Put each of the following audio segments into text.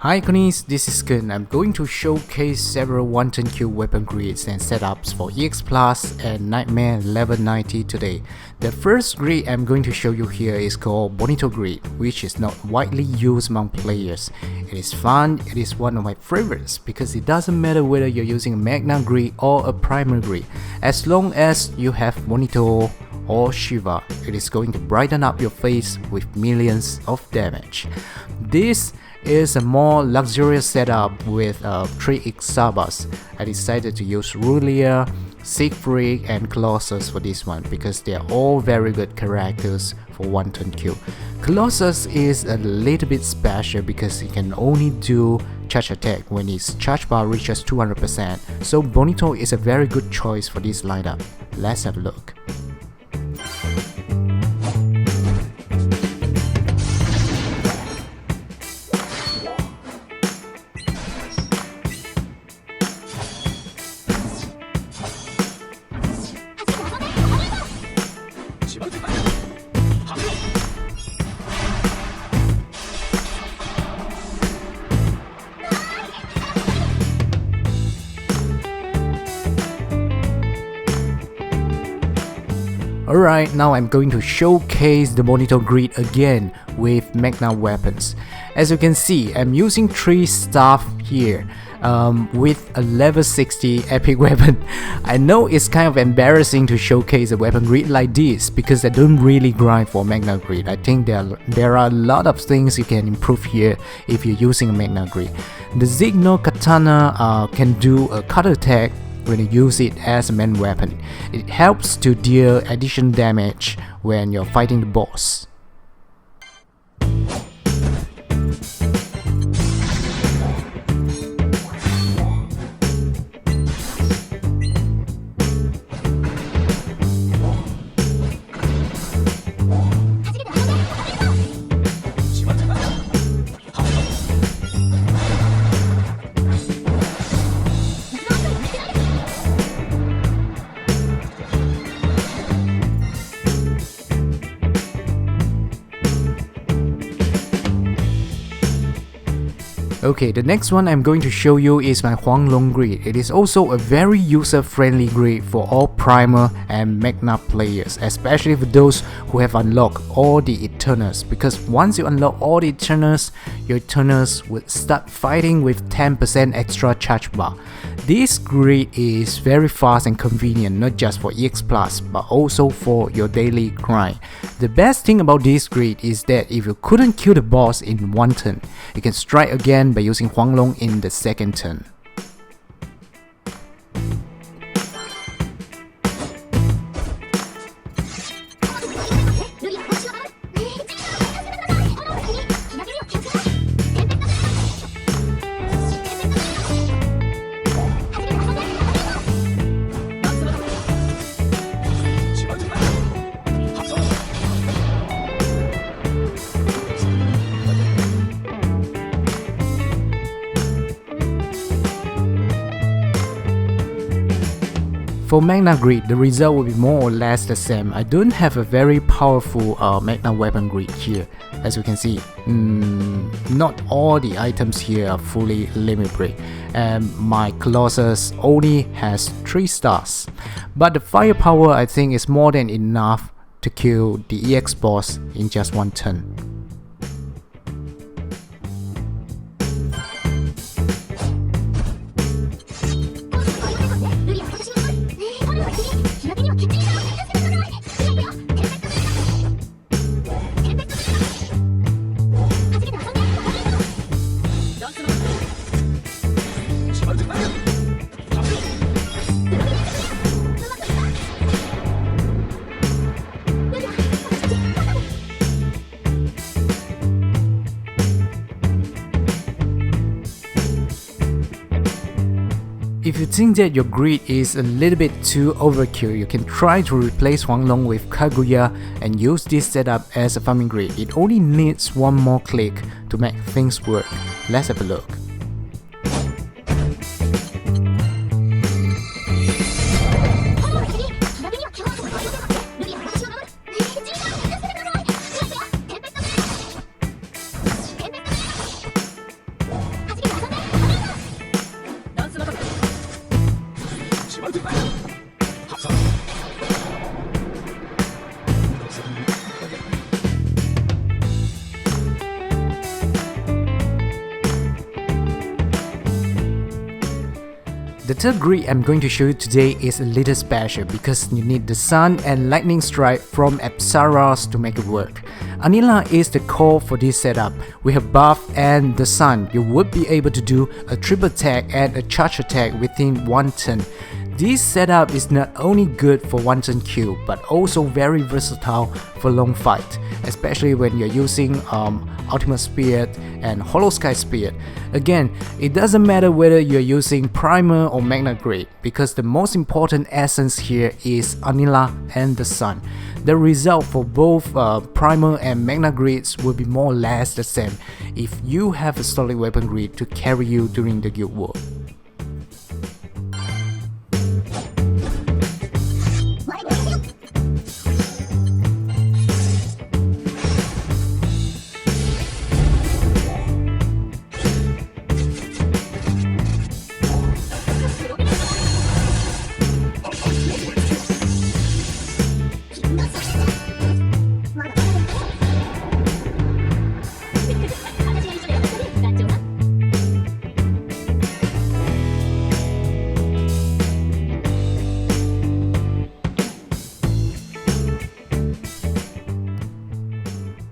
Hi Koonies, this is Koon. I'm going to showcase several 110Q weapon grids and setups for EX Plus and Nightmare level 90 today. The first grid I'm going to show you here is called Bonito Grid, which is not widely used among players. It is fun, it is one of my favorites because it doesn't matter whether you're using a Magna grid or a Primal grid. As long as you have Bonito or Shiva, it is going to brighten up your face with millions of damage. This is a more luxurious setup with 3 Xabas. I decided to use Rulia, Siegfried and Colossus for this one because they are all very good characters for 110Q. Colossus is a little bit special because he can only do charge attack when his charge bar reaches 200%, so Bonito is a very good choice for this lineup. Let's have a look. Alright, now I'm going to showcase the Bonito grid again with Magna weapons. As you can see, I'm using 3 staff here with a level 60 epic weapon. I know it's kind of embarrassing to showcase a weapon grid like this because I don't really grind for Magna grid. I think there are a lot of things you can improve here if you're using a Magna grid. The Zigno Katana can do a cut attack when you use it as a main weapon. It helps to deal additional damage when you're fighting the boss. Okay, the next one I'm going to show you is my Huang Long grid. It is also a very user-friendly grid for all Primal and Magna players, especially for those who have unlocked all the Eternals, because once you unlock all the Eternals, your Eternals will start fighting with 10% extra charge bar. This grid is very fast and convenient, not just for EX Plus, but also for your daily grind. The best thing about this grid is that if you couldn't kill the boss in one turn, you can strike again by using Huang Long in the second turn. For Magna grid, the result will be more or less the same. I don't have a very powerful Magna weapon grid here. As you can see, not all the items here are fully limit break, and my Colossus only has 3 stars. But the firepower I think is more than enough to kill the EX boss in just one turn. If you think that your grid is a little bit too overkill, you can try to replace Huang Long with Kaguya and use this setup as a farming grid. It only needs one more click to make things work. Let's have a look. The third grid I'm going to show you today is a little special because you need the Sun and Lightning Strike from Apsaras to make it work. Anila is the core for this setup. With her buff and the Sun, you would be able to do a triple attack and a charge attack within one turn. This setup is not only good for one turn kill but also very versatile for long fight, especially when you're using Ultimate Spear and Hollow Sky Spear. Again, it doesn't matter whether you're using Primal or Magna grade because the most important essence here is Anila and the Sun. The result for both Primal and Magna grades will be more or less the same if you have a solid weapon grid to carry you during the guild war.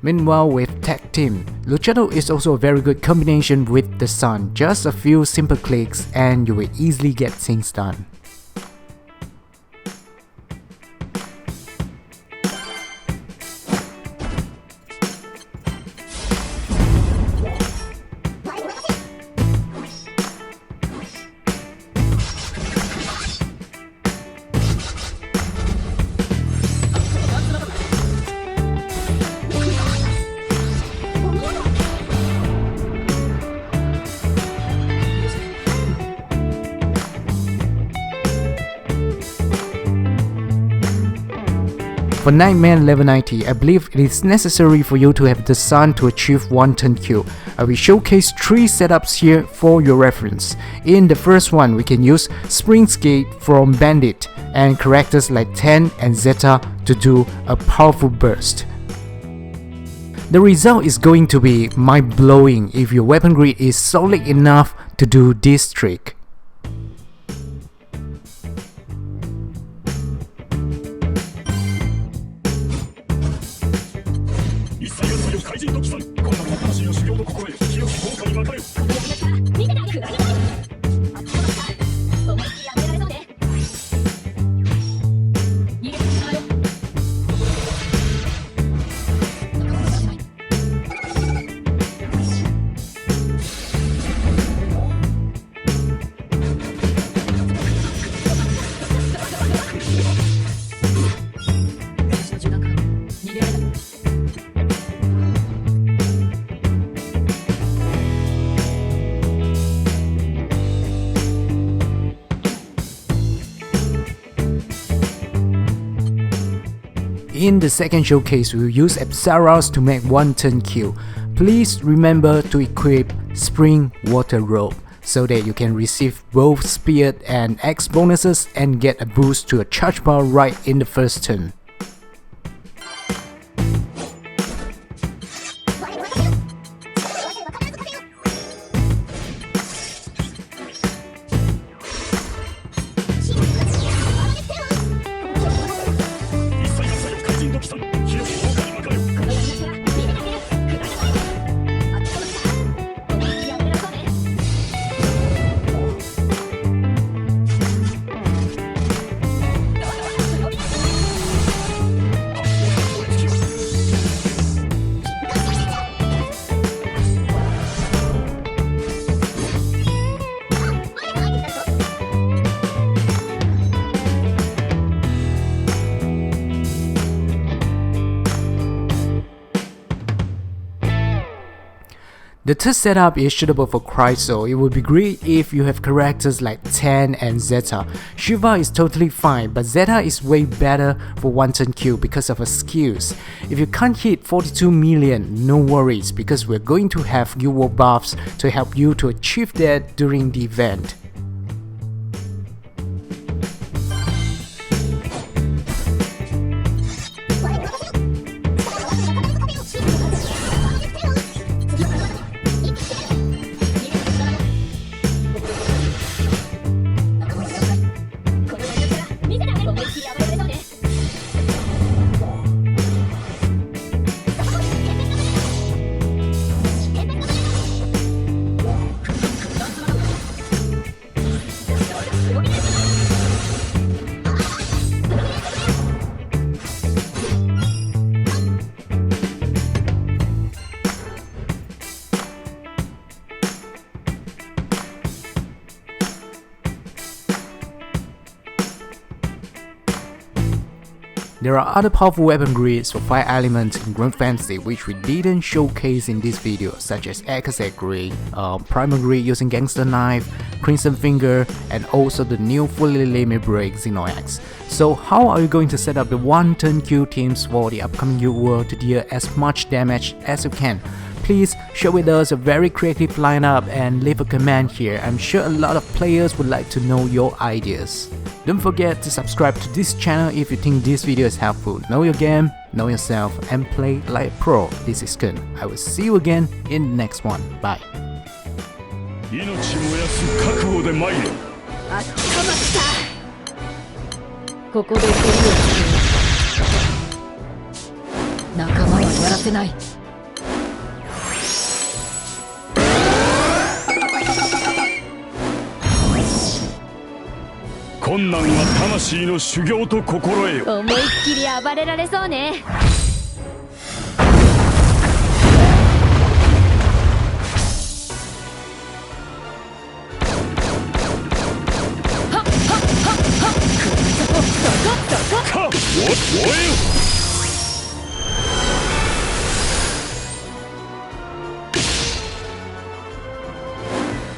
Meanwhile, with Tag Team, Luchador is also a very good combination with the Sun. Just a few simple clicks and you will easily get things done. For Nightmare level 90, I believe it is necessary for you to have the Sun to achieve one turn kill. I will showcase 3 setups here for your reference. In the first one, we can use Spring's Gate from Bandit and characters like Tien and Zeta to do a powerful burst. The result is going to be mind-blowing if your weapon grid is solid enough to do this trick. In the second showcase, we will use Apsaras to make one turn kill. Please remember to equip Spring Water Robe so that you can receive both Spear and X bonuses and get a boost to a charge bar right in the first turn. The third setup is suitable for Chrysaor. It would be great if you have characters like Tien and Zeta. Shiva is totally fine, but Zeta is way better for one turn kill because of her skills. If you can't hit 42 million, no worries because we're going to have guild war buffs to help you to achieve that during the event. There are other powerful weapon grids for fire elements in Grand Fantasy which we didn't showcase in this video, such as Exocet grid, Primal grid using Gangster Knife, Crimson Finger, and also the new fully limit break Xenox. So how are you going to set up the one-turn Q teams for the upcoming Guild War to deal as much damage as you can? Please share with us a very creative lineup and leave a comment here. I'm sure a lot of players would like to know your ideas. Don't forget to subscribe to this channel if you think this video is helpful. Know your game, know yourself, and play like a pro. This is Koon. I will see you again in the next one. Bye. 命燃やす覚悟で参れ。あったまった。ここで蹴りをつけよう。仲間はやらせない。困難は魂の修行と心得よ。思いっきり暴れられそうね。かっ、燃えよ。